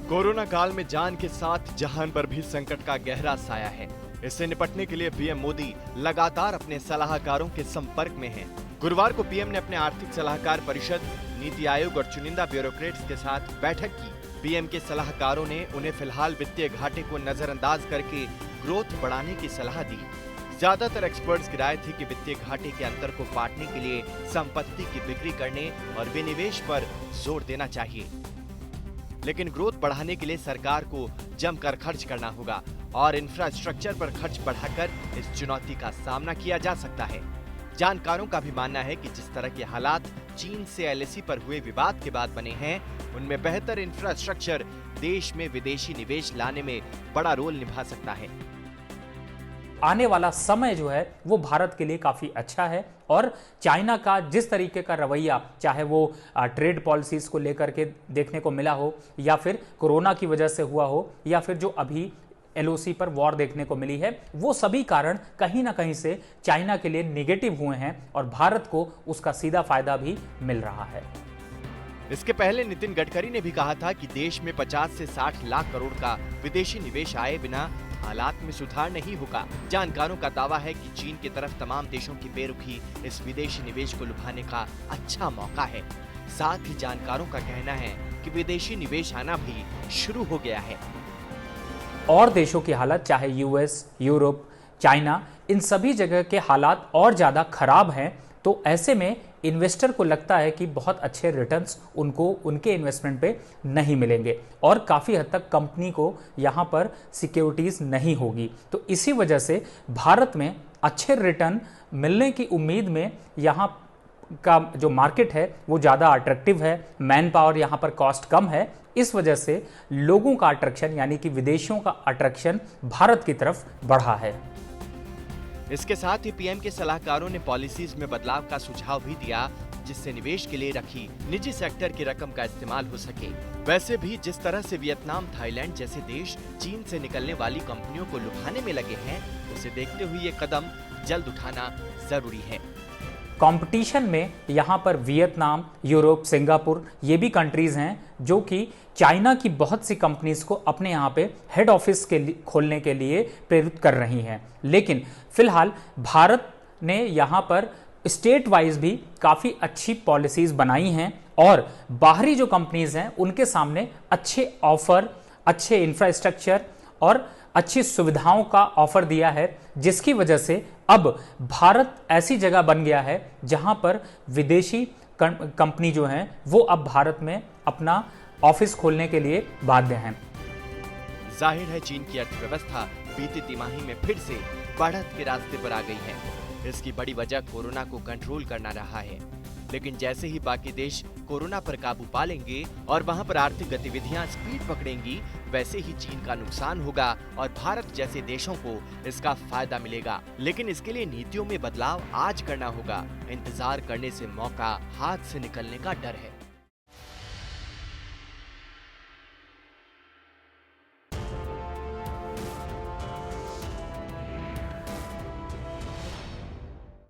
Corona काल में जान के साथ जहान पर भी संकट का गहरा साया है। इससे निपटने के लिए पीएम मोदी लगातार अपने सलाहकारों के संपर्क में हैं। गुरुवार को पीएम ने अपने आर्थिक सलाहकार परिषद, नीति आयोग और चुनिंदा ब्यूरोक्रेट्स के साथ बैठक की। पीएम के सलाहकारों ने उन्हें फिलहाल वित्तीय घाटे को नजरअंदाज करके ग्रोथ बढ़ाने की सलाह दी। ज्यादातर एक्सपर्ट्स की राय थी कि वित्तीय घाटे के अंतर को पाटने के लिए संपत्ति की बिक्री करने और विनिवेश पर जोर देना चाहिए। लेकिन ग्रोथ बढ़ाने के लिए सरकार को जमकर खर्च करना होगा और इंफ्रास्ट्रक्चर पर खर्च बढ़ाकर इस चुनौती का सामना किया जा सकता है। जानकारों का भी मानना है कि जिस तरह के हालात चीन से एलएसी पर हुए विवाद के बाद बने हैं, उनमें बेहतर इंफ्रास्ट्रक्चर देश में विदेशी निवेश लाने में बड़ा रोल निभा सकता है। आने वाला समय जो है वो भारत के लिए काफ़ी अच्छा है और चाइना का जिस तरीके का रवैया, चाहे वो ट्रेड पॉलिसीज को लेकर के देखने को मिला हो या फिर कोरोना की वजह से हुआ हो या फिर जो अभी एलओसी पर वॉर देखने को मिली है, वो सभी कारण कहीं ना कहीं से चाइना के लिए नेगेटिव हुए हैं और भारत को उसका सीधा फायदा भी मिल रहा है। इसके पहले नितिन गडकरी ने भी कहा था कि देश में 50 से 60 लाख करोड़ का विदेशी निवेश आए बिना हालात में सुधार नहीं होगा। जानकारों का दावा है कि चीन की तरफ तमाम देशों की बेरुखी इस विदेशी निवेश को लुभाने का अच्छा मौका है। साथ ही जानकारों का कहना है कि विदेशी निवेश आना भी शुरू हो गया है। और देशों की हालत, चाहे यूएस, यूरोप, चाइना, इन सभी जगह के हालात और ज्यादा खराब हैं। तो ऐसे में इन्वेस्टर को लगता है कि बहुत अच्छे रिटर्न्स उनको उनके इन्वेस्टमेंट पे नहीं मिलेंगे और काफ़ी हद तक कंपनी को यहाँ पर सिक्योरिटीज़ नहीं होगी। तो इसी वजह से भारत में अच्छे रिटर्न मिलने की उम्मीद में यहाँ का जो मार्केट है वो ज़्यादा अट्रैक्टिव है। मैन पावर यहाँ पर कॉस्ट कम है, इस वजह से लोगों का अट्रैक्शन यानी कि विदेशियों का अट्रैक्शन भारत की तरफ बढ़ा है। इसके साथ ही पीएम के सलाहकारों ने पॉलिसीज में बदलाव का सुझाव भी दिया, जिससे निवेश के लिए रखी निजी सेक्टर की रकम का इस्तेमाल हो सके। वैसे भी जिस तरह से वियतनाम, थाईलैंड जैसे देश चीन से निकलने वाली कंपनियों को लुभाने में लगे हैं, उसे देखते हुए ये कदम जल्द उठाना जरूरी है। कंपटीशन में यहाँ पर वियतनाम, यूरोप, सिंगापुर ये भी कंट्रीज हैं जो कि चाइना की बहुत सी कंपनीज को अपने यहाँ पे हेड ऑफिस के खोलने के लिए प्रेरित कर रही हैं। लेकिन फिलहाल भारत ने यहाँ पर स्टेट वाइज भी काफ़ी अच्छी पॉलिसीज बनाई हैं और बाहरी जो कंपनीज हैं उनके सामने अच्छे ऑफर, अच्छे इंफ्रास्ट्रक्चर और अच्छी सुविधाओं का ऑफर दिया है, जिसकी वजह से अब भारत ऐसी जगह बन गया है जहां पर विदेशी कंपनी जो हैं वो अब भारत में अपना ऑफिस खोलने के लिए बाध्य हैं। जाहिर है चीन की अर्थव्यवस्था बीती तिमाही में फिर से बढ़त के रास्ते पर आ गई है। इसकी बड़ी वजह कोरोना को कंट्रोल करना रहा है। लेकिन जैसे ही बाकी देश कोरोना पर काबू पा लेंगे और वहां पर आर्थिक गतिविधियां स्पीड पकड़ेंगी, वैसे ही चीन का नुकसान होगा और भारत जैसे देशों को इसका फायदा मिलेगा। लेकिन इसके लिए नीतियों में बदलाव आज करना होगा। इंतजार करने से मौका हाथ से निकलने का डर है।